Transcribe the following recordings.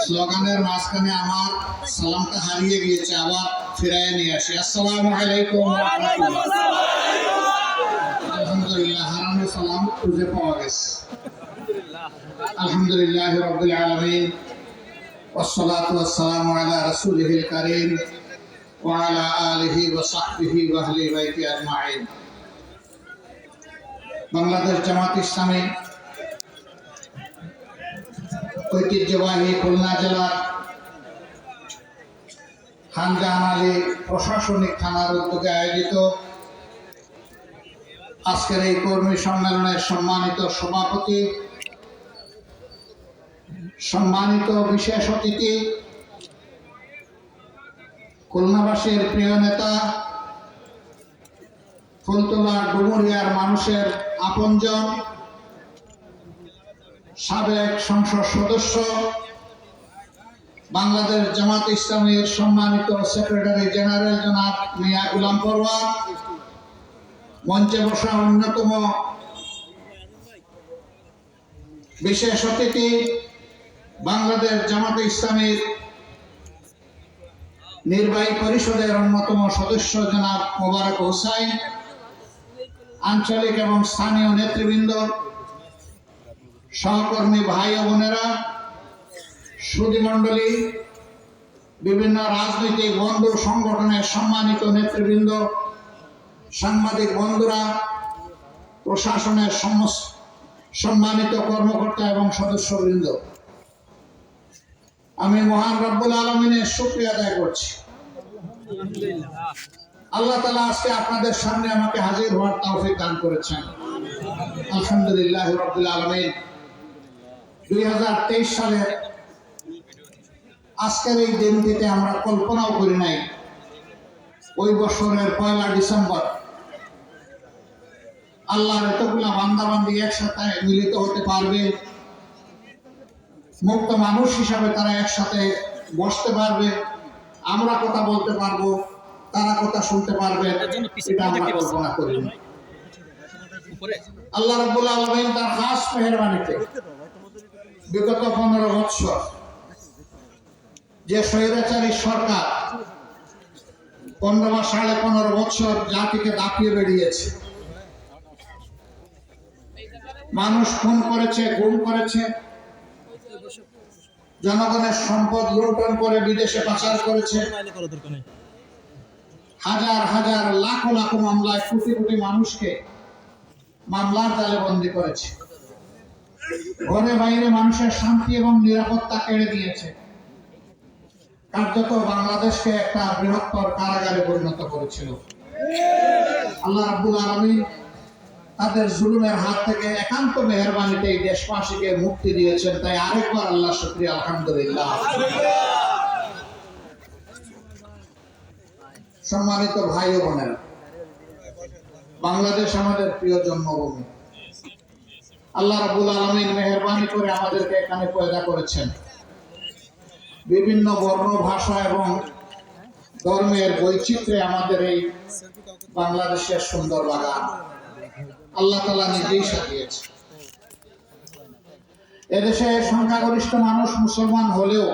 স্লোগানের মাঝখানে আমার সালামটা হারিয়ে গিয়েছে, আবার ফিরাইয়ে নিয়ে আসি। আসসালামু আলাইকুম। আলহামদুলিল্লাহ, হারানো সালাম খুঁজে পাওয়া গেছে। আলহামদুলিল্লাহ রাব্বিল আলামিন, ওয়াসসালাতু ওয়াসসালামু আলা রাসূলিহিল কারীম ওয়া আলা আলিহি ওয়া সাহবিহি ওয়া আহলি বাইতি আজমাইন। বাংলাদেশ জামাত ইসলামী ঐতিহ্যবাহী খুলনা জেলার খানজাহান আলী প্রশাসনিক থানার উদ্যোগে আয়োজিত আজকের এই কর্মী সম্মেলনের সম্মানিত সভাপতি, সম্মানিত বিশেষ অতিথি, খুলনাবাসীর প্রিয় নেতা, ফুলতলা ডুমুরিয়ার মানুষের আপনজন, সাবেক সংসদ সদস্য, বাংলাদেশ জামাত ইসলামীর সম্মানিত সেক্রেটারি জেনারেল জনাব মিয়া গোলাম পরওয়ার, মঞ্চে বসা অন্যতম বিশেষ অতিথি, বাংলাদেশ জামাত ইসলামীর নির্বাহী পরিষদের অন্যতম সদস্য জনাব মোবারক হোসাইন, আঞ্চলিক এবং স্থানীয় নেতৃবৃন্দ, সহকর্মী ভাই ও বোনেরা, সুধীমণ্ডলী, বিভিন্ন রাজনৈতিক বন্ধু সংগঠনের সম্মানিত নেতৃবৃন্দ, সাংবাদিক বন্ধুরা, প্রশাসনের সম্মানিত কর্মকর্তা এবং সদস্যবৃন্দ, আমি মহান রব্বুল আলামিনের শুকরিয়া আদায় করছি। আল্লাহ তাআলা আজকে আপনাদের সামনে আমাকে হাজির হওয়ার তৌফিক দান করেছেন। আলহামদুলিল্লাহ রাব্বিল আলামিন। 2023 সালের আজকের এই দিনটিতে আমরা কল্পনাও করি নাই ওই বছরের 1 ডিসেম্বর আল্লাহর এতগুলা বান্দাবান্দি একসাথে মিলিত হতে পারবে, মুক্ত মানুষ হিসাবে তারা একসাথে বসতে পারবে, আমরা কথা বলতে পারবো, তারা কথা শুনতে পারবে, এটা আমরা কল্পনা করিনি। আল্লাহ রাব্বুল আলামিন তার খাস মেহেরবানিতে বিগত 15 বছর যে স্বৈরাচারী সরকার 15 বা 15.5 বছর জাতিকে দাপিয়ে বেরিয়েছে, মানুষ খুন করেছে, গুম করেছে, জনগণের সম্পদ লুণ্ঠন করে বিদেশে পাচার করেছে, হাজার হাজার লাখ লাখ মামলায় কোটি কোটি মানুষকে মামলার জালে বন্দী করেছে, ঘরে বাইরে মানুষের শান্তি এবং নিরাপত্তা কেড়ে দিয়েছে, কার্যত বাংলাদেশকে একটা বৃহত্তর কারাগারে পরিণত করেছিল। আল্লাহ রাব্বুল আলামিন তাদের জুলুমের হাত থেকে একান্ত মেহেরবানিতে এই দেশবাসীকে মুক্তি দিয়েছেন, তাই আরেকবার আল্লাহ শুকরিয়া, আলহামদুলিল্লাহ। সম্মানিত ভাই ও বোনেরা, বাংলাদেশ আমাদের প্রিয় জন্মভূমি। আল্লাহ রাব্বুল আলামিন মেহেরবানি করে আমাদেরকে এখানে পয়দা করেছেন। বিভিন্ন বর্ণ, ভাষা এবং ধর্মের বৈচিত্র্যে আমাদের এই বাংলাদেশের সুন্দর বাগান আল্লাহ তাআলা নিজেই সাজিয়েছে। এদেশে সংখ্যাগরিষ্ঠ মানুষ মুসলমান হলেও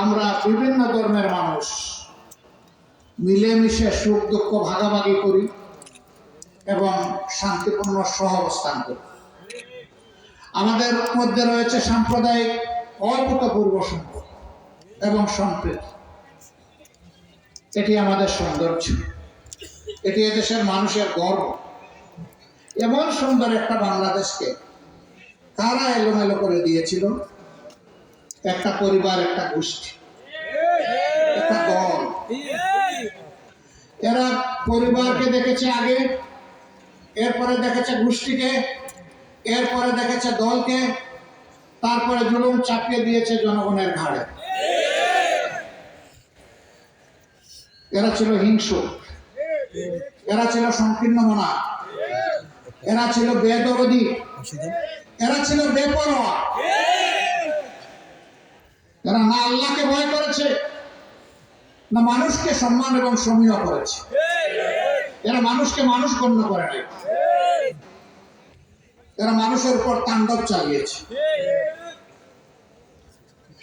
আমরা বিভিন্ন ধর্মের মানুষ মিলেমিশে সুখ দুঃখ ভাগাভাগি করি এবং শান্তিপূর্ণ সহাবস্থান করি। আমাদের মধ্যে রয়েছে সাম্প্রদায়িক অভূতপূর্ব সম্পর্ক এবং সম্প্রীতি। এটি আমাদের সৌন্দর্য, এটি এদেশের মানুষের গর্ব। এমন সুন্দর একটা বাংলাদেশকে কারা এলোমেলো করে দিয়েছিল? একটা পরিবার, একটা গোষ্ঠী, একটা দল। এরা পরিবারকে দেখেছে আগে, এরপরে দেখেছে গোষ্ঠীকে, এরপরে দেখেছে দলকে, তারপরে জুলুম চাপিয়ে দিয়েছে জনগণের ঘাড়ে। এরা ছিল হিংস্র, এরা ছিল সংকীর্ণ মনা, এরা ছিল বেদরদি, এরা ছিল বেপরোয়া। এরা না আল্লাহকে ভয় করেছে, না মানুষকে সম্মান এবং সমীহ করেছে। এরা মানুষকে মানুষ গণ্য করে নাই। এরা মানুষের উপর তাণ্ডব চালিয়েছে।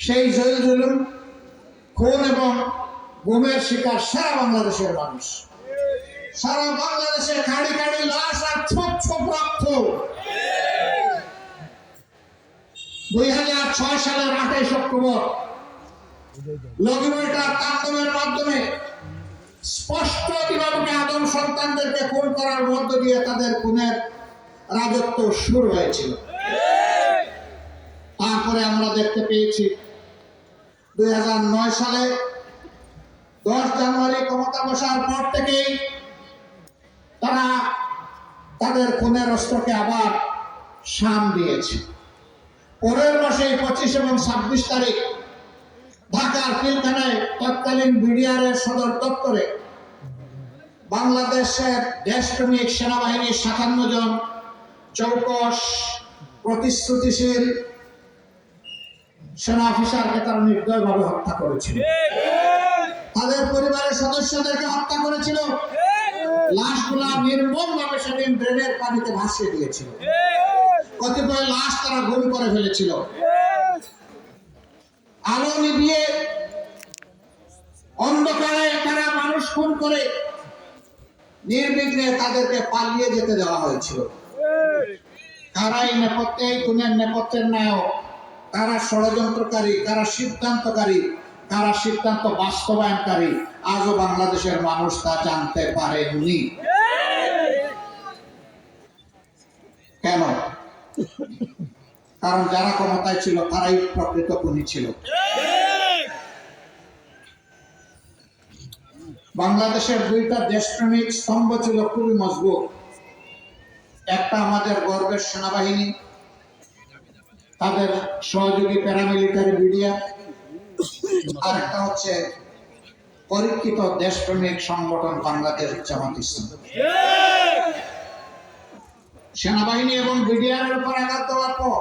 সেই জেল জুলুম, খুন এবং গুমের শিকার সারা বাংলাদেশের মানুষ। সারা বাংলাদেশে খাড়ি খাড়ি লাশ আর ছোপ ছোপ রক্ত। 2006 সালের 28 অক্টোবর লগিময়টার তাণ্ডবের মাধ্যমে স্পষ্ট কিভাবে আদম সন্তানদেরকে খুন করার মধ্য দিয়ে তাদের খুনের রাজত্ব শুরু হয়েছিল। তারপরে আমরা দেখতে পেয়েছি 2009 সালে 10 জানুয়ারি ক্ষমতা বসার পর থেকেই তারা তাদের খুনের অস্ত্রকে আবার শান দিয়েছে। পরের মাসে 25 এবং 26 তারিখ ঢাকার পিলখানায় তৎকালীন বিডিআরের সদর দপ্তরে বাংলাদেশের দেশপ্রেমিক সেনাবাহিনীর 57 জন চৌকস প্রতিশ্রুতিশীল সেনা অফিসারকে তারা নির্দয়ভাবে হত্যা করেছিল। তাদের পরিবারের সদস্যদেরকে হত্যা করেছিল। লাশগুলা নির্মমভাবে সেদিন ড্রেনের পানিতে ভাসিয়ে দিয়েছিল। কতিপয় লাশ তারা গুম করে ফেলেছিল। আলো নিভিয়ে অন্ধকারে তারা মানুষ খুন করে নির্বিঘ্নে তাদেরকে পালিয়ে যেতে দেওয়া হয়েছিল। কারা এই নেপথ্যে, এই খুনের নেপথ্যের নায়ক, কারা ষড়যন্ত্রকারী, কারা সিদ্ধান্তকারী, কারা সিদ্ধান্ত বাস্তবায়নকারী, আজও বাংলাদেশের মানুষ তা জানতে পারেননি। কেন? কারণ যারা ক্ষমতায় ছিল তারাই প্রকৃত খুনি ছিল। বাংলাদেশের দুইটা দেশপ্রেমিক স্তম্ভ ছিল খুবই মজবুত। একটা আমাদের গর্বের সেনাবাহিনী, তাদের সহযোগী প্যারামিলিটারি বিডিআর, আর একটা হচ্ছে পরীক্ষিত দেশপ্রেমিক সংগঠন বাংলাদেশ জামাত ইসলাম। সেনাবাহিনী এবং বিডিআর এর উপর আঘাত দেওয়ার পর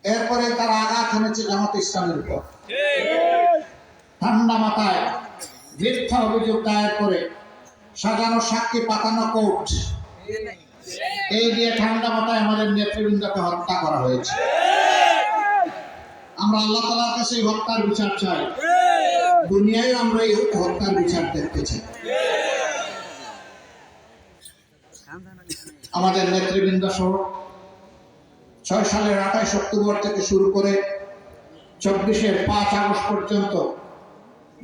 এরপরে তারা আঘাত হানেছে জামাত ইসলামের উপর। ঠান্ডা মাথায় মিথ্যা অভিযোগ দায়ের করে সাজানো সাক্ষী পাতানো কোর্ট, এই দিয়ে ঠান্ডা মাথায় আমাদের নেতৃবৃন্দকে হত্যা করা হয়েছে। আমরা আল্লাহ তাআলার কাছে এই হত্যার বিচার চাই। দুনিয়ায় আমরা এই হত্যার বিচার দেখতে চাই। আমাদের নেতৃবৃন্দ সহ 6 সালের 28 অক্টোবর থেকে শুরু করে 24-এর 5 আগস্ট পর্যন্ত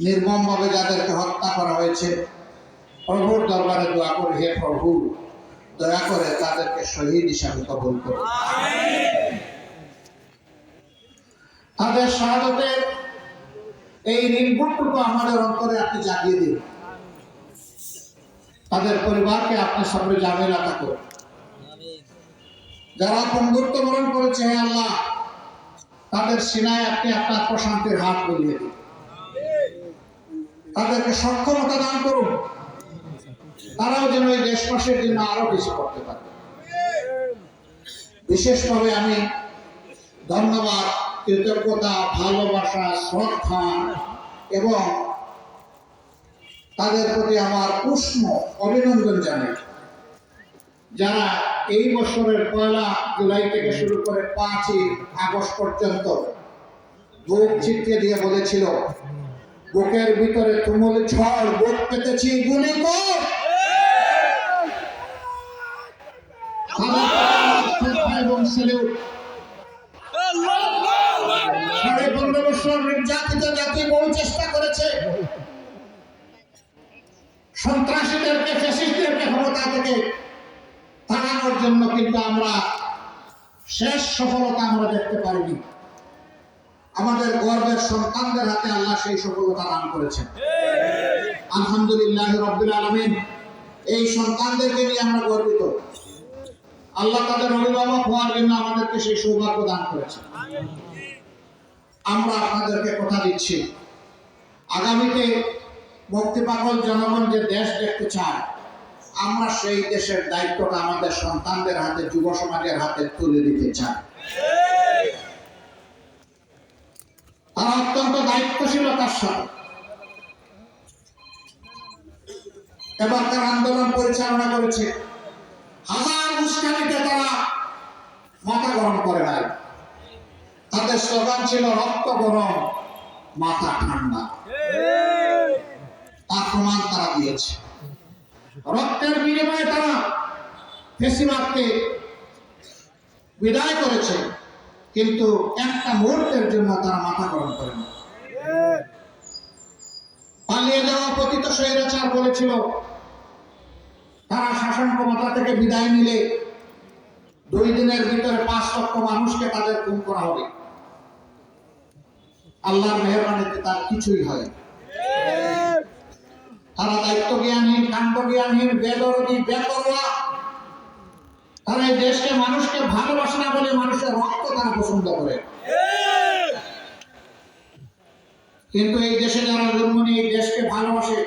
নির্মমভাবে যাদেরকে হত্যা করা হয়েছে, প্রভুর দরবারে দোয়া করি, হে প্রভু দয়া করে তাদেরকে শহীদ হিসাবে কবুল করুন। তাদের শাহাদাতের এই ঋণটুকু আমাদের অন্তরে আপনি জাগিয়ে দিন। তাদের পরিবারকে আপনি সবরে জামিন আতা করুন। যারা পঙ্গুত্ব বরণ করেছে, হে আল্লাহ তাদের সিনায় আপনি আপনার প্রশান্তির হাত বুলিয়ে দিন। তাদেরকে সক্ষমতা দান করুন, তারাও যেন এই দেশবাসীর জন্য আরো কিছু করতে পারে। বিশেষভাবে আমি ধন্যবাদ, কৃতজ্ঞতা, ভালোবাসা, শ্রদ্ধা এবং তাদের প্রতি আমার উষ্ণ অভিনন্দন জানাই, যারা এই বছরের 1 জুলাই থেকে শুরু করে 5 আগস্ট পর্যন্ত বুক চিটকে দিয়ে বলেছিল, বুকের ভিতরে তুমুল ঝড়, বুক পেতেছি গুলি কর। 15.5 বছর নির্যাতিত জাতি বহু চেষ্টা করেছে সন্ত্রাসীদেরকে, ফ্যাসিস্টদেরকে ক্ষমতা থেকে তাড়ানোর জন্য, কিন্তু আমরা শেষ সফলতা আমরা দেখতে পারিনি। আমাদের গর্বের সন্তানদের হাতে আল্লাহ সেই সফলতা দান করেছেন। আলহামদুলিল্লাহ রাব্বিল আলামিন। এই সন্তানদেরকে নিয়ে আমরা গর্বিত। আল্লাহ তাদের অভিভাবক হওয়ার জন্য আমাদেরকে সেই সৌভাগ্য দান করেছেন। আমরা আপনাদেরকে কথা দিচ্ছি, আগামীতে মুক্তি পাগল জনগণ যে দেশ দেখতে চায়, আমরা সেই দেশের দায়িত্বটা আমাদের সন্তানদের হাতে, যুব সমাজের হাতে তুলে দিতে চাই। তারা অত্যন্ত দায়িত্বশীলতার সাথে এবারকার আন্দোলন পরিচালনা করেছে। হাজার উস্কানিতে তারা মাথা গরম করে নাই। তাদের স্লোগান ছিল রক্ত গরম মাথা ঠান্ডা। তার প্রমাণ তারা দিয়েছে। রক্তের বিনিময়ে তারা ফেসিবাদকে বিদায় করেছে, কিন্তু একটা মুহূর্তের জন্য তারা মাথা গরম করে না। পালিয়ে যাওয়া পতিত স্বৈরাচার বলেছিল তারা শাসন ক্ষমতা থেকে বিদায় নিলে 2 দিনের ভিতরে 5 লক্ষ মানুষকে তাদের খুন করা হবে। আল্লাহর মেহেরবানিতে তার কিছুই হয়। তারা দায়িত্ব জ্ঞানহীন, কাণ্ড জ্ঞানহীন, বেদরদি, বেপরোয়া। তারা এই দেশকে, মানুষকে ভালোবাসে না বলে মানুষের রক্ত তারা পছন্দ করে। কিন্তু এই দেশে যারা জন্ম নিয়ে এই দেশকে ভালোবাসে,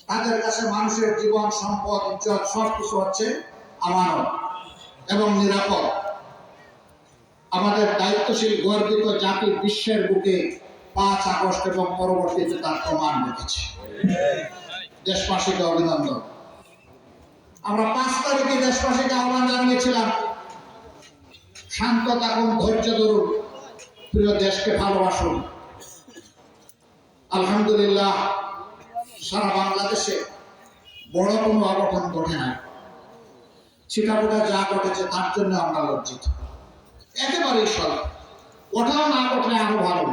তাদের কাছে মানুষের জীবন, সম্পদ, ইজ্জত সবকিছু হচ্ছে আমানত এবং নিরাপদ। আমাদের দায়িত্বশীল গর্বিত জাতি বিশ্বের বুকে 5 আগস্ট এবং পরবর্তীতে তার প্রমাণ রেখেছে। দেশবাসীকে অভিনন্দন। আমরা 5 তারিখে দেশবাসীকে আহ্বান জানিয়েছিলাম, শান্ত থাকুন, ধৈর্য ধরুন, প্রিয় দেশকে ভালোবাসুন। আলহামদুলিল্লাহ, সারা বাংলাদেশে বড় কোনো অঘটন ঘটে নাই। ছিটাফোটা যা ঘটেছে তার জন্য আমরা লজ্জিত, একেবারেই সরল। ওটাও না ঘটলে আরো ভালো।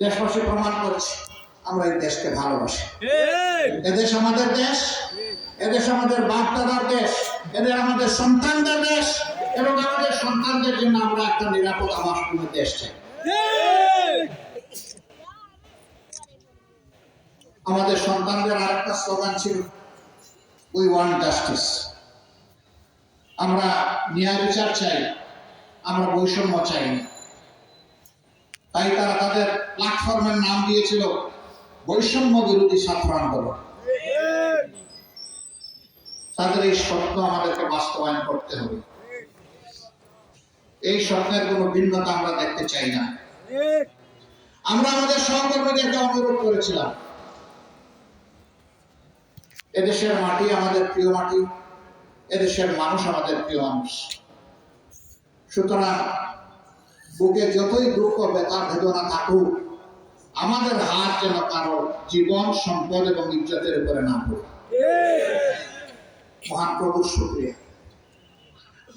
দেশবাসী প্রমাণ করেছে আমরা এই দেশকে ভালোবাসি। এদেশ আমাদের দেশ, এদেশ আমাদের বাপ দাদার দেশ, এদের আমাদের সন্তানদের দেশ, এবং আমাদের সন্তানদের জন্য আমরা একটা নিরাপদ আবাসপূর্ণ দেশ চাই। আমাদের সন্তানদের আরেকটা স্লোগান ছিল, উই ওয়ান্ট জাস্টিস। আমরা ন্যায় বিচার চাই, আমরা বৈষম্য চাই না। তাই তারা তাদের প্ল্যাটফর্মের নাম দিয়েছিল বৈষম্য বিরোধী ছাত্র আন্দোলন। তাদের এই স্বপ্ন আমাদেরকে বাস্তবায়ন করতে হবে। এই স্বপ্নের কোনো ভিন্নতা আমরা দেখতে চাই না। আমরা আমাদের সহকর্মীদেরকে অনুরোধ করেছিলাম, এদেশের মাটি আমাদের প্রিয় মাটি, এদেশের মানুষ আমাদের প্রিয় মানুষ। সুতরাং বুকে যতই দুঃখ, ব্যথা, বেদনা থাকুক, আমাদের হাত যেন কারো জীবন, সম্পদ এবং ইজ্জতের উপরে না পড়ে। মহান প্রভুর শুকরিয়া।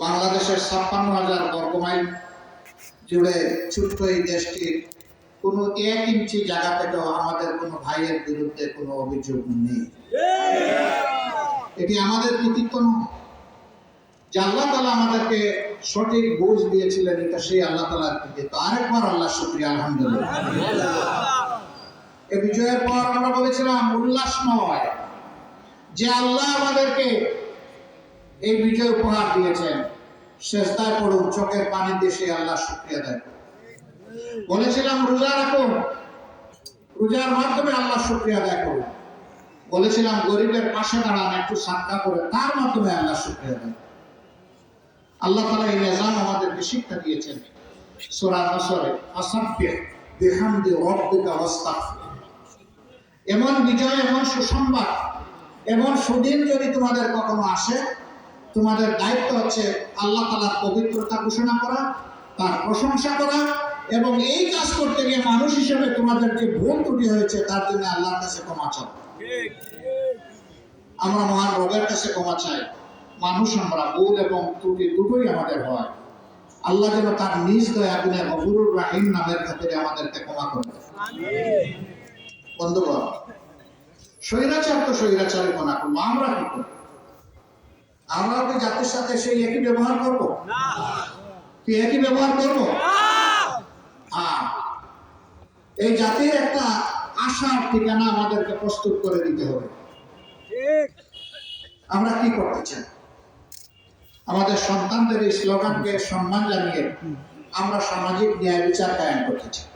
বাংলাদেশের 56,000 বর্গমাইল জুড়ে ছোট্ট এই দেশটির কোনো 1 ইঞ্চি জায়গা থেকেও আমাদের কোনো ভাইয়ের বিরুদ্ধে কোনো অভিযোগ নেই। এটি আমাদের কৃতিত্ব নয়, যে আল্লাহ তাআলা আমাদেরকে সঠিক বুঝ দিয়েছিলেন, এটা সেই আল্লাহ তাআলার কৃতিত্ব। আরেকবার আল্লাহ শুকরিয়া, আলহামদুলিল্লাহ। এই বিজয়ের পর আমরা বলেছিলাম উল্লাস নয়, যে আল্লাহ আমাদেরকে এই বিজয় উপহার দিয়েছেন, সেজদায় পড়ুন, চোখের পানি দিয়ে সেই আল্লাহ শুকরিয়া দেয়। বলেছিলাম রোজা রাখুন, রোজার মাধ্যমে আল্লাহ শুকরিয়া আদায় করুন। বলেছিলাম গরিবের পাশে দাঁড়ান, একটু সাদকা করে, তার মাধ্যমে আল্লাহ শুকরিয়া দেন। আল্লাহ তাআলা এই নিজাম আমাদেরকে শিক্ষা দিয়েছেন। সূরা নাসরে, ফাসাব্বিহ বিহামদি রাব্বিকা ওয়াস্তাগফির। এমন বিজয়, এমন সুসংবাদ, এমন সুদিন যদি তোমাদের কখনো আসে, তোমাদের দায়িত্ব হচ্ছে আল্লাহ তাআলার পবিত্রতা ঘোষণা করা, তার প্রশংসা করা, এবং এই কাজ করতে গিয়ে মানুষ হিসেবে তোমাদের যে ভুল ত্রুটি হয়েছে তার জন্য আল্লাহর কাছে ক্ষমা চাও। আমরা মহান রবের কাছে ক্ষমা চাই। মানুষ আমরা, ভুল এবং ত্রুটি দুটোই আমাদের হয়। আল্লাহ যেন তার নিজ দয়া গুণে গফুরুর রাহিম নামের খাতিরে আমাদেরকে ক্ষমা করবে। বন্ধুগণ, স্বৈরাচার তো স্বৈরাচারই মনে করবো, আমরা কি করবো? আমরা কি জাতির সাথে সেই একই ব্যবহার করবো? কি একই ব্যবহার করবো? এই জাতির একটা আশার ঠিকানা আমাদেরকে প্রস্তুত করে দিতে হবে। আমরা কি করতে চাই? আমাদের সন্তানদের এই স্লোগানকে সম্মান জানিয়ে আমরা সামাজিক ন্যায় বিচার কায়েম করতে চাই।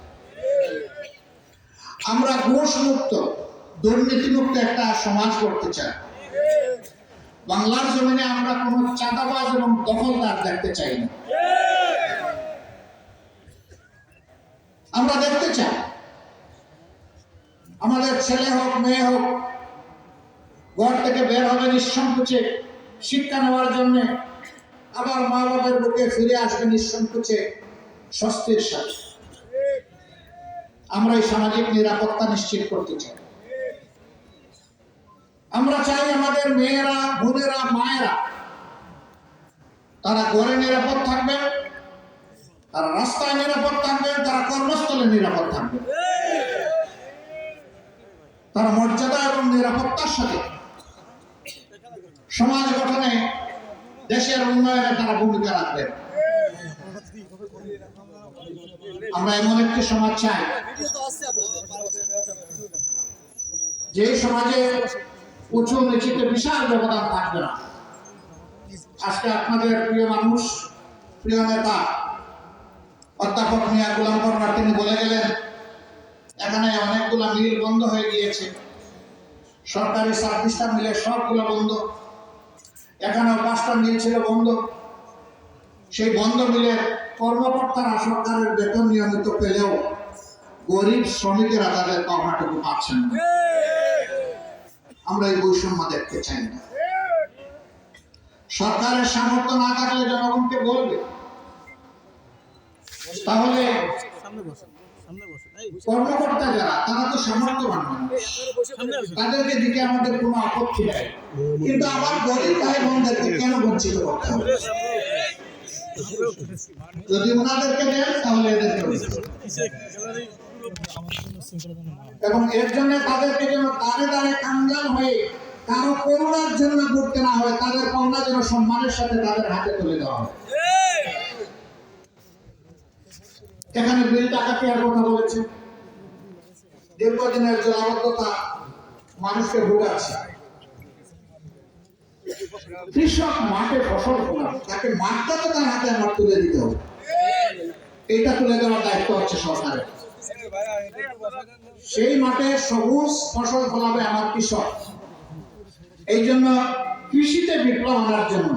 আমরা ঘুষ মুক্ত, দুর্নীতিমুক্ত একটা সমাজ করতে চাই। বাংলার জমিনে আমরা কোন চাঁদাবাজ এবং দখলদার দেখতে চাই না। আমরা দেখতে চাই আমাদের ছেলে হোক মেয়ে হোক ঘর থেকে বের হবে নিঃসংকোচে শিক্ষা নেওয়ার জন্য, আবার মা বাবার বুকে ফিরে আসবে নিঃসংকোচে স্বস্তির সাথে। আমরা এই সামাজিক নিরাপত্তা নিশ্চিত করতে চাই। আমরা চাই আমাদের মেয়েরা, বোনেরা, মায়েরা তারা ঘরে নিরাপদ থাকবেন, তারা রাস্তায় নিরাপদ থাকবেন, তারা কর্মস্থলে নিরাপদ থাকবেন, তারা মর্যাদা এবং নিরাপত্তার সাথে সমাজ গঠনে, দেশের উন্নয়নে তারা ভূমিকা রাখবেন। আমরা এমন একটি সমাজ চাই যে সমাজে উঁচু নিচুতে বিশাল ব্যবধান থাকবে না। আজকে আপনাদের প্রিয় মানুষ, প্রিয় নেতা অধ্যাপক মিয়া গোলাম পরোয়ার তিনি বলে গেলেন, এখানে অনেকগুলা মিল বন্ধ হয়ে গিয়েছে, সরকারি সার্ভিসটা মিলে সবগুলো বন্ধ। এখানেও 5টা মিল ছিল বন্ধ। সেই বন্ধ মিলের কর্মকর্তারা সরকারের বেতন নিয়মিত পেলেও গরিব শ্রমিকেরা তাদের পাওনাটুকু পাচ্ছেন না। আমরা এই বৈষম্য দেখতে চাই না। সরকারের সামর্থ্য না থাকলে জনগণকে বলবে, তাহলে কর্মকর্তা যারা তারা তো সামর্থ্যবান মানুষ, তাদেরকে দিকে আমাদের কোনো আপত্তি নেই, কিন্তু আমার গরিব ভাই বোনদেরকে কেন বঞ্চিত করতে হবে? যদি ওনাদেরকে দেন তাহলে এদেরকে, এবং এর জন্য তাদেরকে যেন দাঁড়ে দাঁড়ে কাঙ্গাল হয়ে কারো করুণার জন্য করতে না হয়, তাদের পাওনা যেন সম্মানের সাথে তাদের হাতে তুলে দেওয়া হয়। এখানে বিল ডাকাতিয়ার কথা বলেছে, দীর্ঘদিনের জলাবদ্ধতা মানুষকে ভোগাচ্ছে। কৃষক মাঠে ফসল ফলান, তাকে মাঠটা তো তার হাতে আমার তুলে দিতে হবে। এটা তুলে দেওয়ার দায়িত্ব হচ্ছে সরকারের। সেই মাঠে সবুজ ফসল ফলাবে আমার কৃষক। এই জন্য কৃষিতে বিপ্লব আনার জন্য